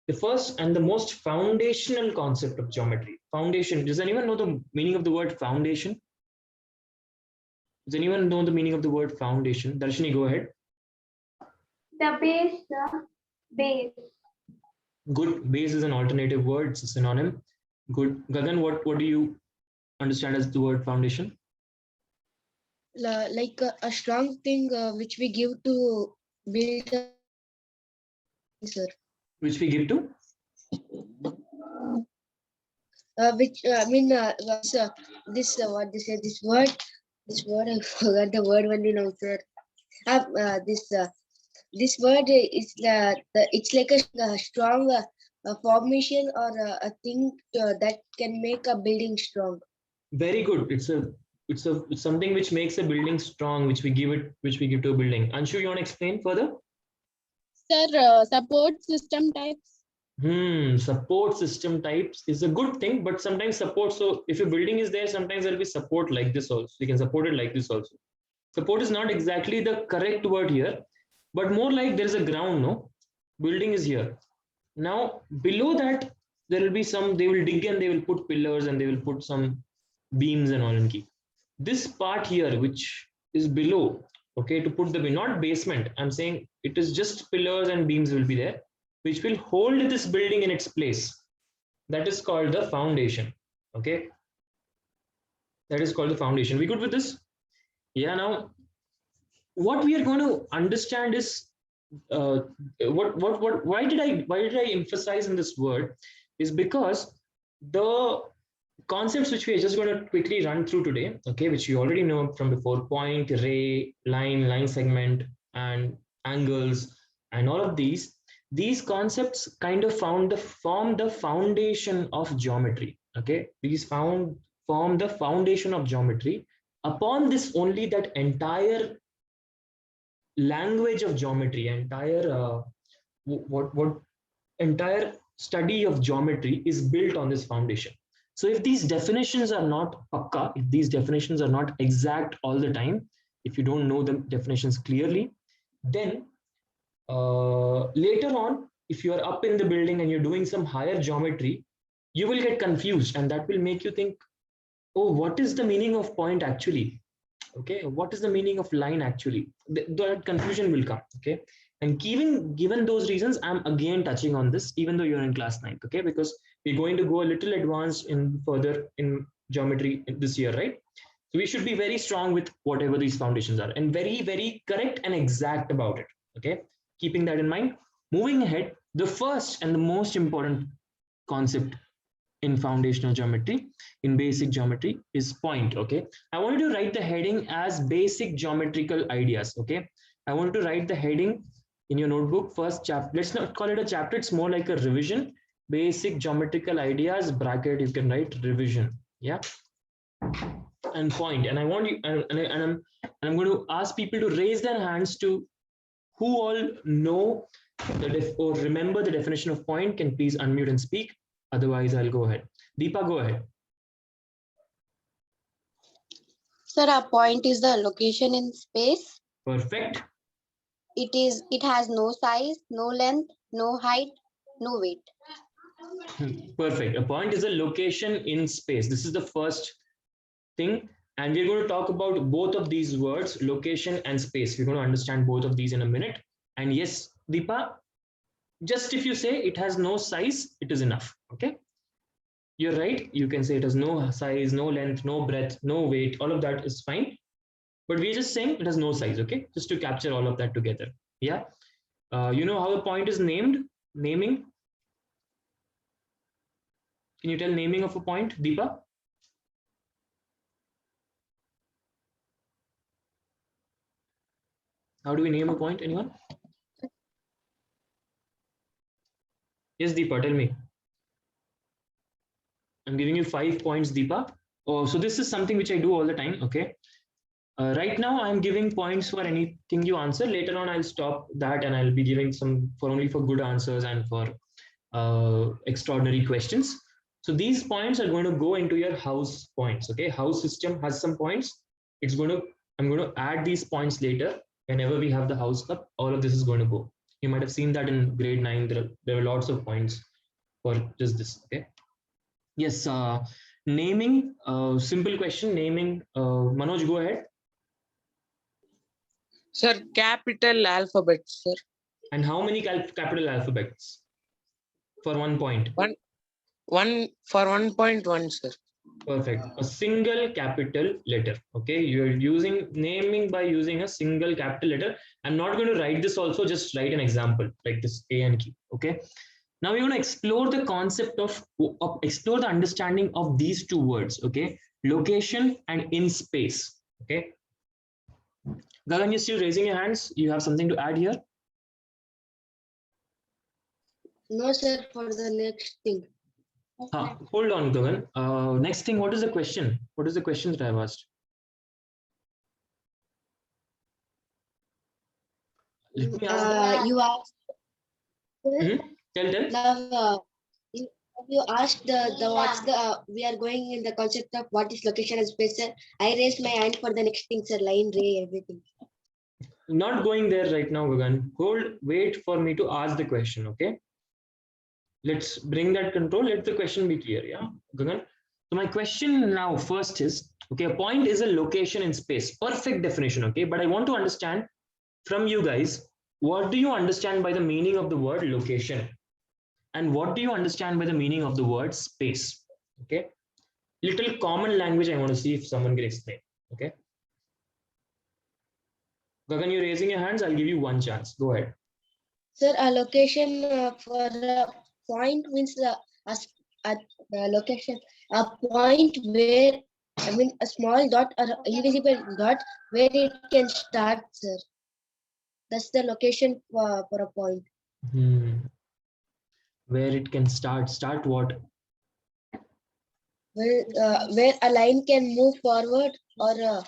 The first and the most foundational concept of geometry. Foundation. Does anyone know the meaning of the word foundation? Does anyone know the meaning of the word foundation? Darshini, go ahead. The base, the base. Good. Base is an alternative word. It's a synonym. Good. Gagan, what do you understand as the word foundation? Like a strong thing which we give to build a sir. Which we give to? Which I mean this what they say this word I forgot the word only now sir. This word is it's like a strong formation or a thing that can make a building strong. Very good. It's something which makes a building strong, which we give to a building. Anshu, you want to explain further? Sir, support system types. Support system types is a good thing, but sometimes support. So if a building is there, sometimes there'll be support like this also. You can support it like this also. Support is not exactly the correct word here, but more like there is a ground, no? Building is here. Now below that, there will be some, they will dig and they will put pillars and they will put some beams and all and keep. This part here, which is below, okay, to put the, not basement, I'm saying it is just pillars and beams will be there, which will hold this building in its place. That is called the foundation. Okay, that is called the foundation. We good with this? Yeah. Now what we are going to understand is why did I emphasize in this word is because the concepts which we are just going to quickly run through today, okay, which you already know from before: point, ray, line segment, and angles, and all of these concepts kind of form the foundation of geometry. Okay, these form the foundation of geometry. Upon this only that entire language of geometry, entire entire study of geometry is built on this foundation. So if these definitions are not pakka, if these definitions are not exact all the time, if you don't know the definitions clearly, then later on, if you are up in the building and you're doing some higher geometry, you will get confused, and that will make you think, oh, what is the meaning of point actually? Okay, what is the meaning of line actually? That confusion will come. Okay, and given those reasons, I'm again touching on this, even though you're in class 9th. Okay, because we're going to go a little advanced in further in geometry this year, right? So we should be very strong with whatever these foundations are, and very, very correct and exact about it. Okay, keeping that in mind, moving ahead, the first and the most important concept in foundational geometry, in basic geometry, is point. Okay, I wanted to write the heading as basic geometrical ideas. Okay, I wanted to write the heading in your notebook, first chapter. Let's not call it a chapter, it's more like a revision. Basic geometrical ideas, bracket, you can write revision. Yeah, and point. And I want you, and I'm going to ask people to raise their hands to who all know or remember the definition of point. Can please unmute and speak. Otherwise, I'll go ahead. Deepa, go ahead. Sir, a point is the location in space. Perfect. It has no size, no length, no height, no weight. Perfect. A point is a location in space. This is the first thing. And we're going to talk about both of these words, location and space. We're going to understand both of these in a minute. And yes, Deepa, just if you say it has no size, it is enough. Okay, you're right. You can say it has no size, no length, no breadth, no weight. All of that is fine. But we're just saying it has no size. Okay, just to capture all of that together. Yeah. You know how a point is named? Naming. Can you tell naming of a point, Deepa? How do we name a point? Anyone? Yes, Deepa, tell me. I'm giving you 5 points, Deepa. Oh, so this is something which I do all the time. Okay. Right now, I'm giving points for anything you answer. Later on, I'll stop that and I'll be giving some for only for good answers and for extraordinary questions. So these points are going to go into your house points. Okay. House system has some points. I'm going to add these points later. Whenever we have the house cup, all of this is going to go. You might have seen that in grade 9. There were lots of points for just this. Okay. Yes. Naming. Simple question. Naming. Manoj, go ahead. Sir, capital alphabet, sir. And how many capital alphabets for 1 point? One for 1.1, sir. Perfect. A single capital letter. Okay. You're using naming by using a single capital letter. I'm not going to write this also, just write an example like this A and key. Okay. Now we're going to explore the concept of explore the understanding of these two words. Okay. Location and in space. Okay. Gagan, you're still raising your hands. You have something to add here? No, sir, for the next thing. Hold on, Gagan. Next thing, what is the question? What is the question that I've asked? Let me ask. You asked. Tell. Now, you asked the what's the we are going in the concept of what is location and space, sir. I raised my hand for the next thing, sir. Line, ray, everything. Not going there right now, Gagan. Wait for me to ask the question, okay? Let's bring that control. Let the question be clear, yeah, Gagan? So my question now first is, okay, a point is a location in space. Perfect definition, okay? But I want to understand from you guys, what do you understand by the meaning of the word location? And what do you understand by the meaning of the word space? Okay. Little common language I want to see if someone can explain. Okay. Gagan, you're raising your hands. I'll give you one chance. Go ahead. Sir, a location for a point means a location, a point where, I mean, a small dot or invisible dot where it can start, sir. That's the location for a point. Where it can start. Start what? Where a line can move forward or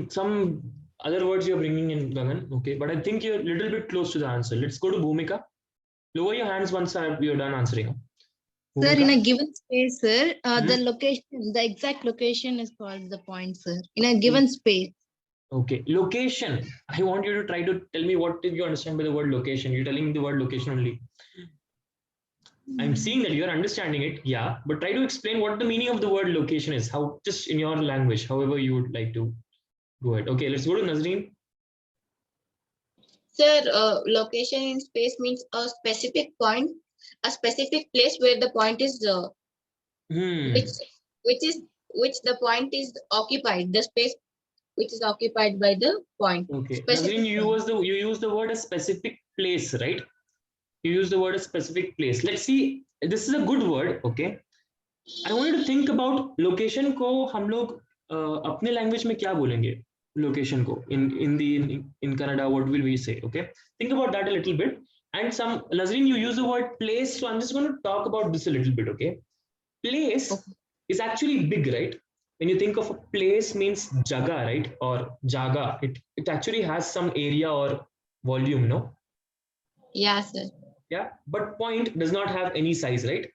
some other words you're bringing in, Gagan. Okay, but I think you're a little bit close to the answer. Let's go to Bhumika. Lower your hands once you're done answering. Sir, in a given space, sir, the location, the exact location is called the point, sir. In a given space. Okay, location. I want you to try to tell me what did you understand by the word location. You're telling me the word location only. I'm seeing that you're understanding it, yeah, but try to explain what the meaning of the word location is. How, just in your language, however you would like to go ahead. Okay, let's go to Nazreen. Sir, location in space means a specific point, a specific place where the point is, which the point is occupied, the space which is occupied by the point. Okay, Specific Nazreen, you use the word a specific place, right? You use the word a specific place. Let's see. This is a good word. Okay. I want you to think about location को हम लोग अपने language में क्या बोलेंगे? Location को in Kannada, what will we say? Okay. Think about that a little bit. And Nazreen, you use the word place. So I'm just going to talk about this a little bit. Okay. Place is actually big, right? When you think of a place means jaga, right? Or jaga, it actually has some area or volume, no? Yeah, sir. Yeah, but point does not have any size, right?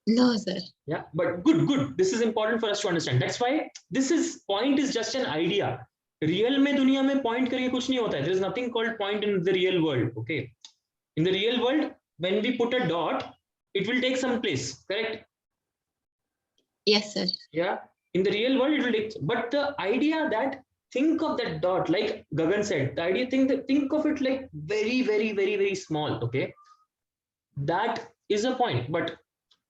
No, sir. Yeah, but good. This is important for us to understand. That's why point is just an idea. Real में दुनिया में point करके कुछ नहीं होता है. There is nothing called point in the real world. Okay. In the real world, when we put a dot, it will take some place. Correct? Yes, sir. Yeah. In the real world, it will take. But the idea that think of that dot, like Gagan said, the idea think of it like very, very, very, very small. Okay. That is a point. But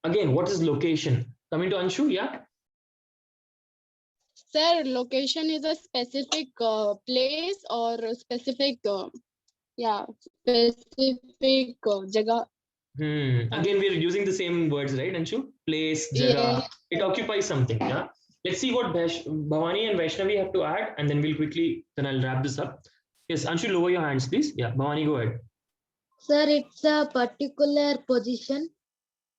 again, what is location? Coming to Anshu, yeah. Sir, location is a specific place or a specific, specific jaga. Again, we're using the same words, right, Anshu? Place, jaga. Yeah. It occupies something. Yeah. Let's see what Bhavani and Vaishnavi have to add, and then then I'll wrap this up. Yes, Anshu, lower your hands, please. Yeah, Bhavani, go ahead. Sir, it's a particular position.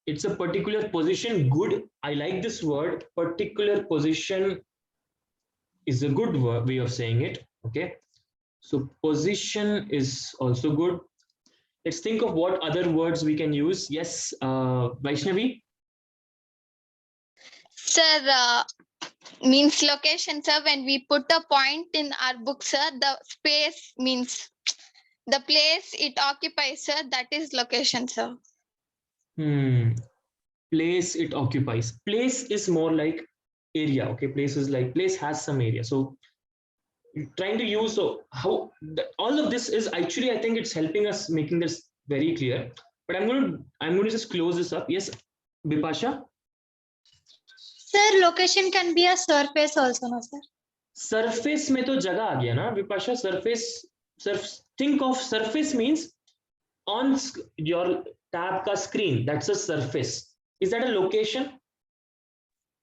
It's a particular position. Good. I like this word. Particular position is a good way of saying it. Okay. So position is also good. Let's think of what other words we can use. Yes, Vaishnavi. Sir, means location, sir. When we put a point in our book, sir, the space means The place it occupies, sir, that is location, sir. Place it occupies. Place is more like area. Okay, place is like place has some area. So trying to use, so how all of this is actually, I think it's helping us making this very clear. But I'm going to just close this up. Yes, Bipasha. Sir, location can be a surface also, no sir? Surface में तो जगह आ गया ना Vipasha. Think of surface means on your tab ka screen. That's a surface. Is that a location?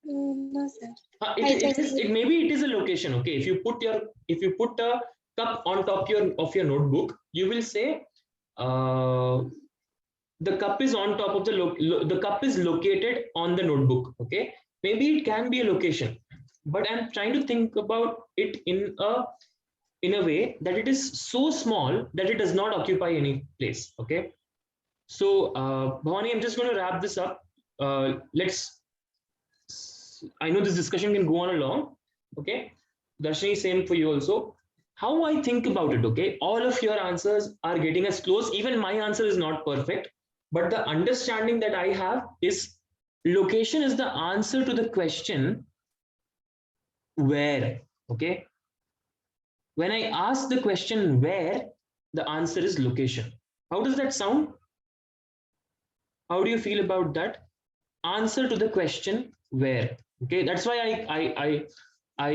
No sir. Maybe it is a location. Okay, if you put a cup on top of your notebook, you will say the cup is on top of the cup is located on the notebook. Okay, maybe it can be a location, but I'm trying to think about it in a way that it is so small that it does not occupy any place. Okay, so Bhavani, I'm just going to wrap this up. I know this discussion can go on along. Okay, Darshini, same for you also. How I think about it, okay, all of your answers are getting us close. Even my answer is not perfect, but the understanding that I have is location is the answer to the question where. Okay, when I ask the question where, the answer is location. How does that sound? How do you feel about that? Answer to the question where. Okay, that's why I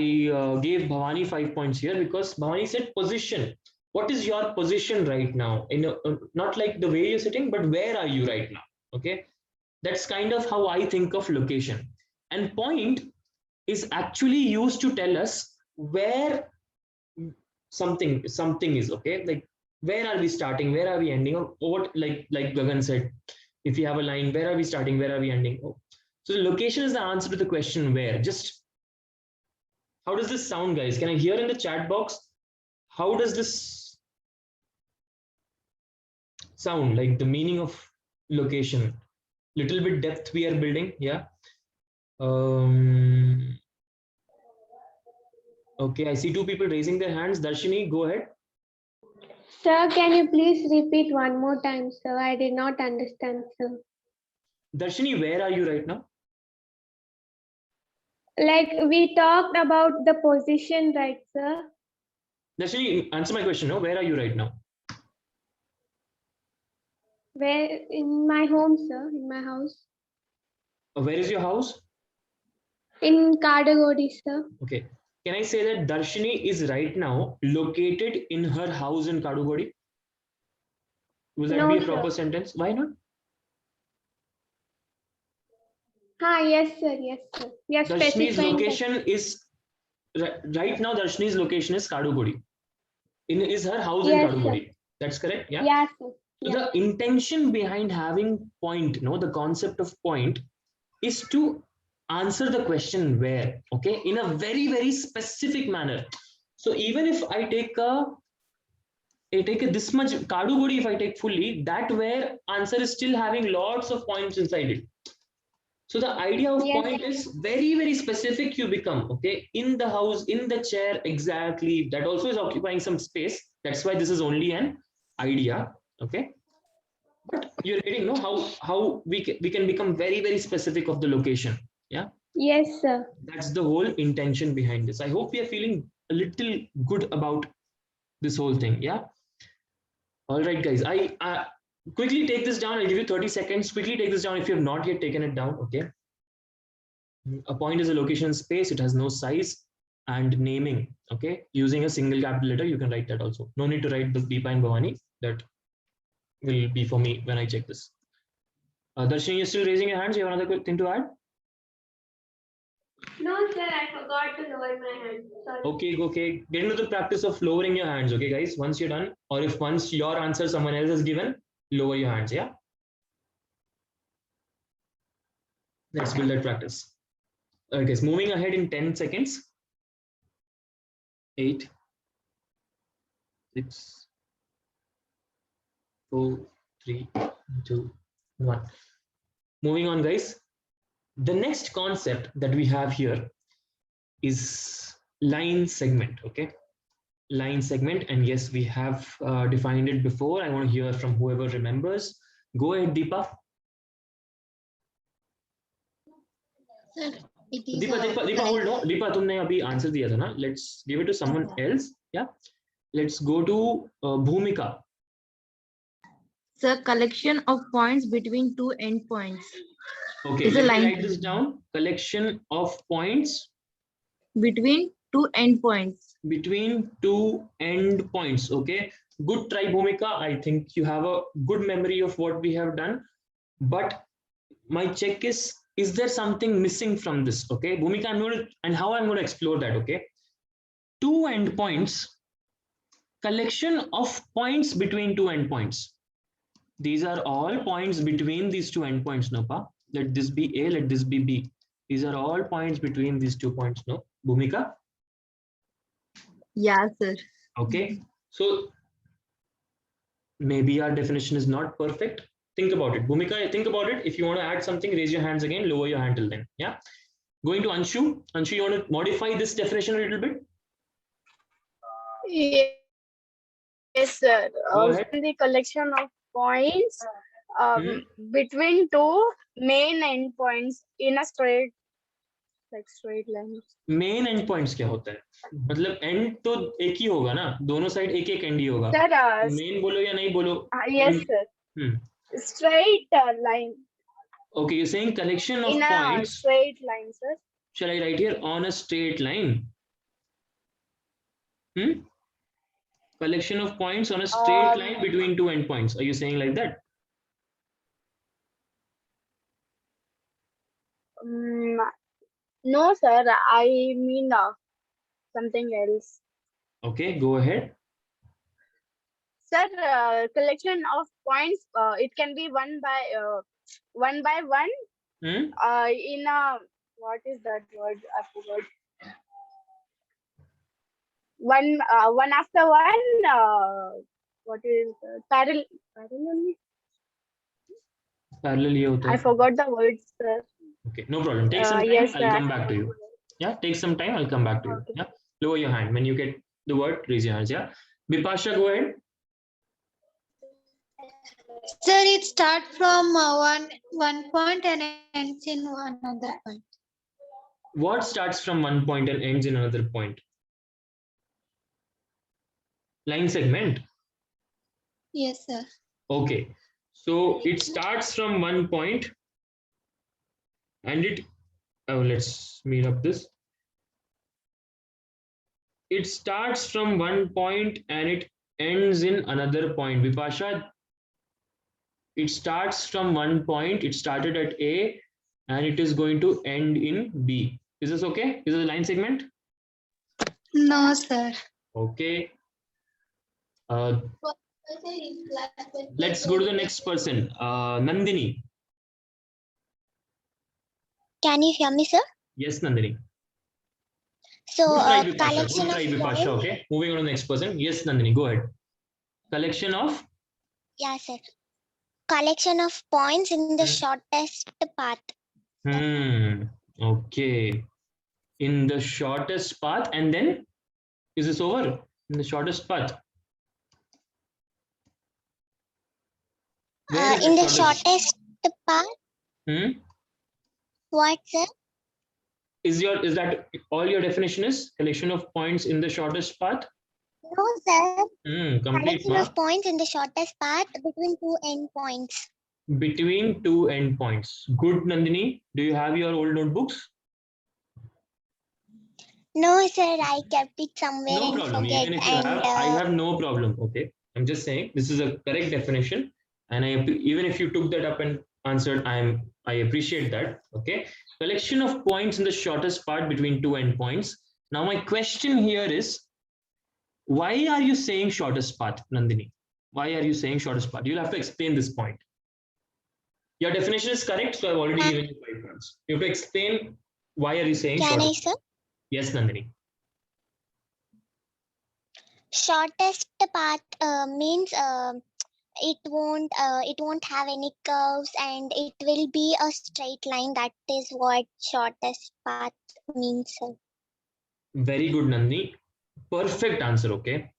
gave Bhavani 5 points here, because Bhavani said position. What is your position right now? Not like the way you're sitting, but where are you right now? Okay, that's kind of how I think of location. And point is actually used to tell us where something is. Okay, like where are we starting, where are we ending, or what, like Gagan said, if you have a line, where are we starting, where are we ending? So the location is the answer to the question where. Just how does this sound, guys? Can I hear in the chat box? How does this sound? Like the meaning of location, little bit depth we are building. Yeah. Okay, I see 2 people raising their hands. Darshini, go ahead. Sir, can you please repeat one more time, sir? I did not understand, sir. Darshini, where are you right now? Like we talked about the position, right, sir? Darshini, answer my question. No, where are you right now? Where? In my home, sir, in my house. Where is your house? In Kadagodi, sir. Okay. Can I say that Darshini is right now located in her house in Kadugodi? Will that No, be a sir. proper sentence? Why not? Yes, sir. Yes, sir. Yes, Darshini's specifying. location is right now. Darshini's location is Kadugodi. Is her house in Yes, sir. Kadugodi? That's correct. Yeah. Yes, sir. So Yeah. the intention behind having point, the concept of point, is to answer the question where. Okay, in a very, very specific manner. So even if I take this much Kadugodi, if I take fully, that where answer is still having lots of points inside it. So the idea of Yes. point is very, very specific. You become, okay, in the house, in the chair, exactly. That also is occupying some space. That's why this is only an idea. Okay, but you're getting how we can become very, very specific of the location. Yeah. Yes, sir. That's the whole intention behind this. I hope we are feeling a little good about this whole thing. Yeah. All right, guys. I quickly take this down. I'll give you 30 seconds. Quickly take this down if you have not yet taken it down. Okay. A point is a location in space. It has no size and naming. Okay. Using a single capital letter, you can write that also. No need to write the Deepa and Bhavani. That will be for me when I check this. Darshini, you're still raising your hands. You have another thing to add? No, sir. I forgot to lower my hand. Sorry. Okay. Get into the practice of lowering your hands. Okay, guys. Once you're done, or if once your answer someone else has given, lower your hands. Yeah. Let's build that practice. All right, guys. Moving ahead in 10 seconds. 8, 6, 4, 3, 2, 1. Moving on, guys. The next concept that we have here is line segment. Okay. line segment, and yes, we have defined it before. I want to hear from whoever remembers. Go ahead, Deepa. Sir, it is Deepa, hold no. Deepa, तुमने अभी answer दिया था ना? Let's give it to someone else. Yeah. Let's go to Bhumika. Sir, collection of points between two endpoints. Okay, Is a let me line write this down. Collection of points between two endpoints. between two endpoints. Okay, good try, Bhumika. I think you have a good memory of what we have done. But my check is there something missing from this? Okay, Bhumika, I'm going to, and how I'm going to explore that. Okay, two endpoints, collection of points between two endpoints. These are all points between these two endpoints, no, pa? Let this be A, let this be B. These are all points between these 2 points, no? Bhumika? Yeah, sir. Okay. So maybe our definition is not perfect. Think about it. Bhumika, think about it. If you want to add something, raise your hands again, lower your hand till then. Yeah. Going to Anshu. Anshu, you want to modify this definition a little bit? Yes, sir. Go ahead. The collection of points between two main endpoints in a straight line. Main endpoints क्या होता है? मतलब end तो एक ही होगा ना? दोनों side एक एक end ही होगा. Sir, Main बोलो या नहीं बोलो? yes, sir. Straight line. Okay, you're saying collection of In a points. straight line, sir. Shall I write here on a straight line? Collection of points on a straight line between two endpoints. Are you saying like that? No, sir. I mean something else. Okay, go ahead. Sir, collection of points. It can be one by one. In a, what is that word? I forgot. One after one. What is parallel? Parallel. I forgot the words, sir. Okay, no problem. Take some time. Yes, I'll come back to you. Yeah, take some time. I'll come back to you. Okay. Yeah, lower your hand when you get the word. Raise your hands. Yeah, Bipasha, go ahead. Sir, it starts from one point and ends in another point. What starts from one point and ends in another point? Line segment. Yes, sir. Okay, so it starts from one point and it, let's meet up this. It starts from one point and it ends in another point. Vipasha, it starts from one point, it started at A and it is going to end in B. Is this okay? Is this a line segment? No, sir. Okay. Let's go to the next person. Nandini. Can you hear me, sir? Yes, Nandini. So, Good collection try, of Vipasha. points. Okay. Moving on to the next person. Yes, Nandini, go ahead. Collection of? Yeah, sir. Collection of points in the shortest path. Okay. In the shortest path, and then is this over? In the shortest path. Where is In the shortest path. What, sir? Is that all your definition is? Collection of points in the shortest path? No, sir. Complete. Collection of points in the shortest path between two endpoints. Between two endpoints. Good, Nandini. Do you have your old notebooks? No, sir. I kept it somewhere No and problem. forget. Even if you have, I have no problem. Okay. I'm just saying this is a correct definition. And even if you took that up and answered, I appreciate that. Okay. Collection of points in the shortest part between two endpoints. Now my question here is, why are you saying shortest path, Nandini? Why are you saying shortest path? You'll have to explain this point. Your definition is correct, so I've already given you 5 points. You have to explain why are you saying shortest? Can I, sir? Yes, Nandini. Shortest path means it won't have any curves and it will be a straight line. That is what shortest path means, sir. Very good, Nandini. Perfect answer. Okay.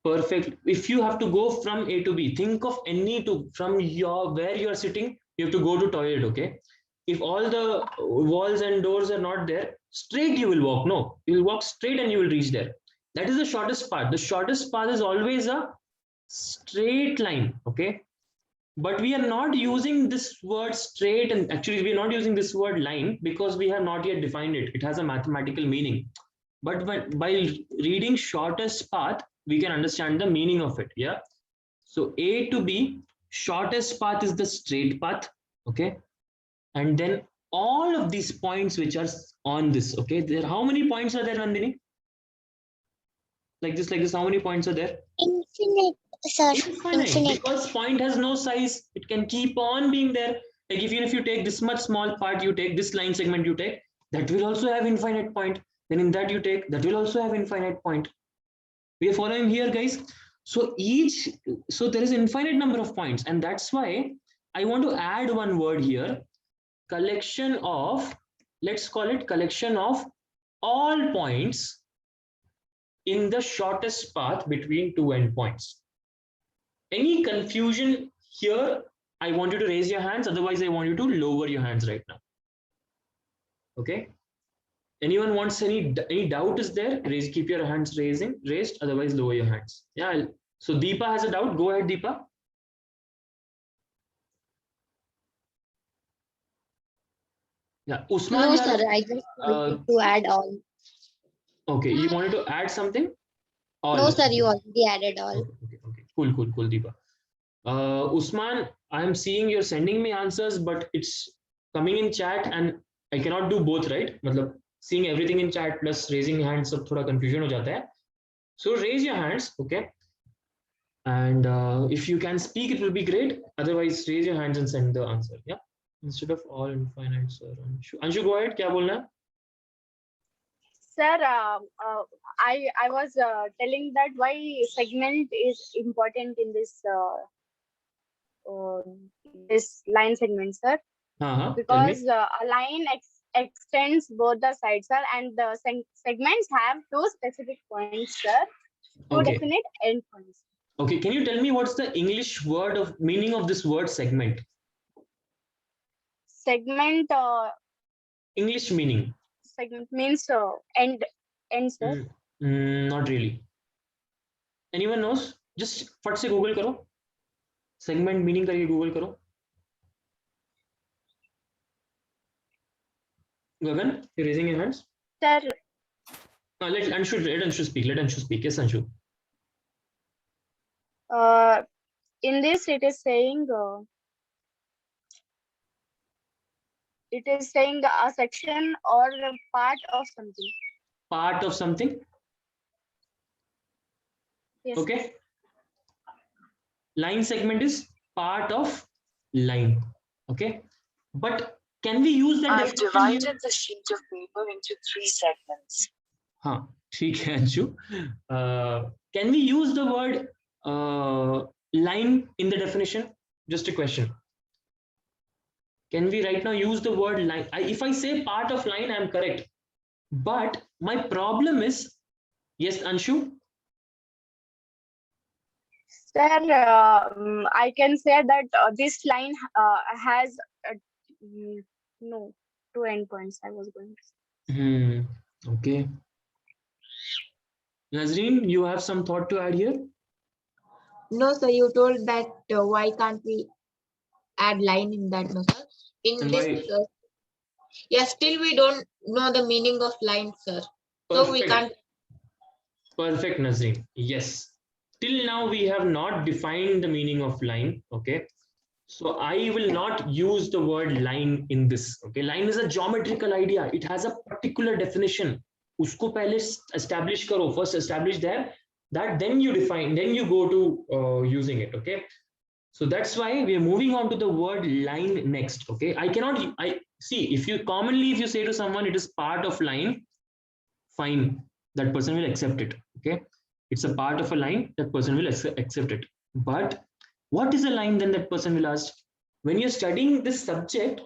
Perfect. If you have to go from A to B, think of any to from your where you are sitting, you have to go to toilet. Okay. If all the walls and doors are not there, straight you will walk. No, you will walk straight and you will reach there. That is the shortest path. The shortest path is always a straight line. Okay. But we are not using this word straight, and actually we are not using this word line because we have not yet defined it. It has a mathematical meaning. But by reading shortest path, we can understand the meaning of it. Yeah. So A to B, shortest path is the straight path. Okay. And then all of these points which are on this. Okay. There, how many points are there, Nandini? Like this, how many points are there? Infinite, sir. Infinite. Because point has no size. It can keep on being there. Like even if you take this much small part, you take this line segment, you take, that will also have infinite point. Then in that you take, that will also have infinite point. We are following here, guys. So there is infinite number of points, and that's why I want to add one word here. Collection of, let's call it collection of all points in the shortest path between two endpoints. Any confusion here? I want you to raise your hands. Otherwise, I want you to lower your hands right now. Okay. Anyone wants any doubt is there? Raise, keep your hands raised. Otherwise, lower your hands. Yeah. So Deepa has a doubt. Go ahead, Deepa. Yeah. Usman. No, sir. I just wanted to add all. Okay. You wanted to add something? All. No, sir. You already added all. Okay. Cool, Deepa. Usman, I'm seeing you're sending me answers, but it's coming in chat, and I cannot do both, right? Matlab, seeing everything in chat plus raising hands, so thoda confusion ho jata hai. So raise your hands, okay? And if you can speak, it will be great. Otherwise, raise your hands and send the answer. Yeah. Instead of all infinite, sir. Anshu, go ahead. Kya bolna hai? Sir, I was telling that why segment is important in this this line segment, sir. Because a line extends both the sides, sir, and the segments have two specific points, sir. Two definite endpoints. Okay, can you tell me what's the English word of meaning of this word segment? Segment. English meaning. Segment means end, sir. Not really. Anyone knows? Just फट से Google करो. Segment meaning करके Google करो. Gagan, you're raising your hands. Sir. Let Anshu speak. Let Anshu speak. Yes, Anshu. In this, it is saying a section or a part of something. Part of something. Yes. Okay. Line segment is part of line. Okay. But can we use that? I've divided the sheet of paper into 3 segments. ठीक है Anshu. Can we use the word line in the definition? Just a question. Can we right now use the word line? If I say part of line, I'm correct. But my problem is, yes, Anshu? Sir, I can say that this line has no 2 endpoints. I was going to say. Okay. Nazreen, you have some thought to add here? No, sir. You told that why can't we add line in that, no, sir? In this, yeah, still we don't know the meaning of line, sir. Perfect. So we can't. Perfect, Nazreen. Yes. Till now, we have not defined the meaning of line. Okay. So I will not use the word line in this. Okay. Line is a geometrical idea. It has a particular definition. Usko pehle establish karo. First establish there. That then you define. Then you go to using it. Okay. So that's why we are moving on to the word line next. Okay. I see if you say to someone it is part of line, fine. That person will accept it. Okay. It's a part of a line, that person will accept it. But what is a line then, that person will ask? When you're studying this subject,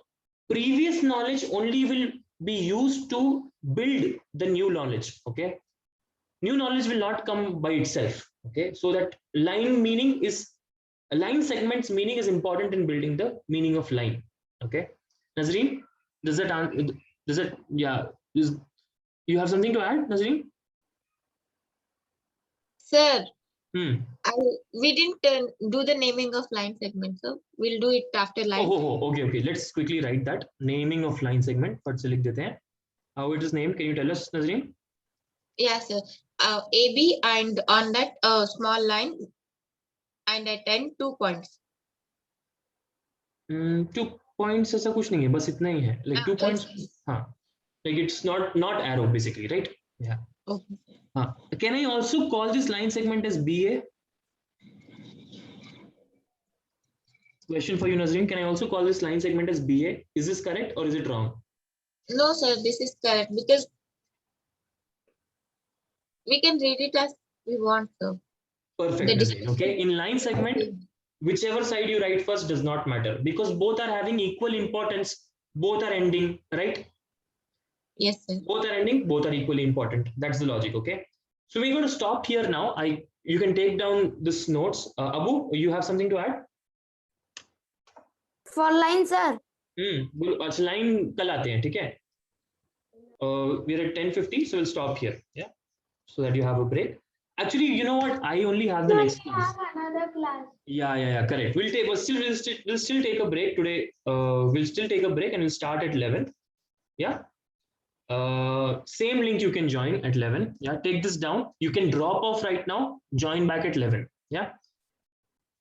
previous knowledge only will be used to build the new knowledge. Okay. new knowledge will not come by itself. Okay, so that line meaning is line segments meaning is important in building the meaning of line. Okay, Nazreen, does that yeah, you have something to add, Nazreen? Sir, Hmm. we didn't do the naming of line segment, so we'll do it after line. Okay. Let's quickly write that naming of line segment. फट से लिख देते हैं. How it is named? Can you tell us, Nazreen? Yes, sir. AB, and on that small line, and at end 2 points. 2 points ऐसा कुछ नहीं है, बस इतना ही है. Like 2 points. हाँ. Like it's not arrow basically, right? Yeah. Okay. Can I also call this line segment as BA? Question for you, Nazreen. Can I also call this line segment as BA? Is this correct or is it wrong? No, sir, this is correct because we can read it as we want, sir. Perfect, Nazreen. Okay. In line segment, whichever side you write first does not matter because both are having equal importance. Both are ending, right? Yes, sir. Both are ending, both are equally important. That's the logic. Okay. So we're going to stop here now. You can take down this notes. Abu, you have something to add? For line, sir. अच्छा line कल आते हैं, ठीक है? We're at 10:50, so we'll stop here. Yeah, so that you have a break. Actually, you know what? I only have the next class. Another class. Yeah. Correct. We'll still take a break today. We'll still take a break and we'll start at 11. Yeah. Same link you can join at 11. Yeah. Take this down. You can drop off right now. Join back at 11. Yeah.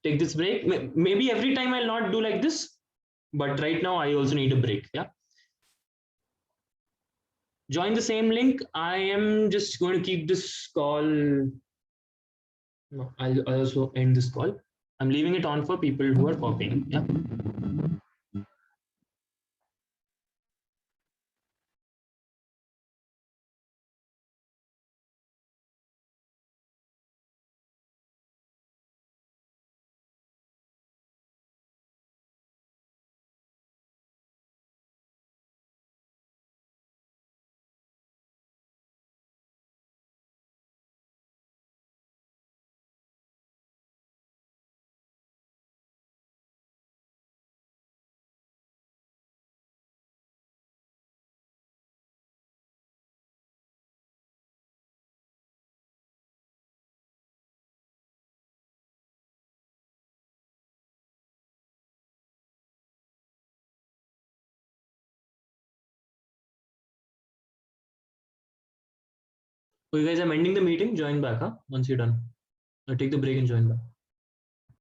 Take this break. Maybe every time I'll not do like this, but right now I also need a break. Yeah. Join the same link. I am just going to keep this call. No, I'll also end this call. I'm leaving it on for people who are copying. Yeah. So you guys, I'm ending the meeting. Join back, huh? Once you're done. Take the break and join back.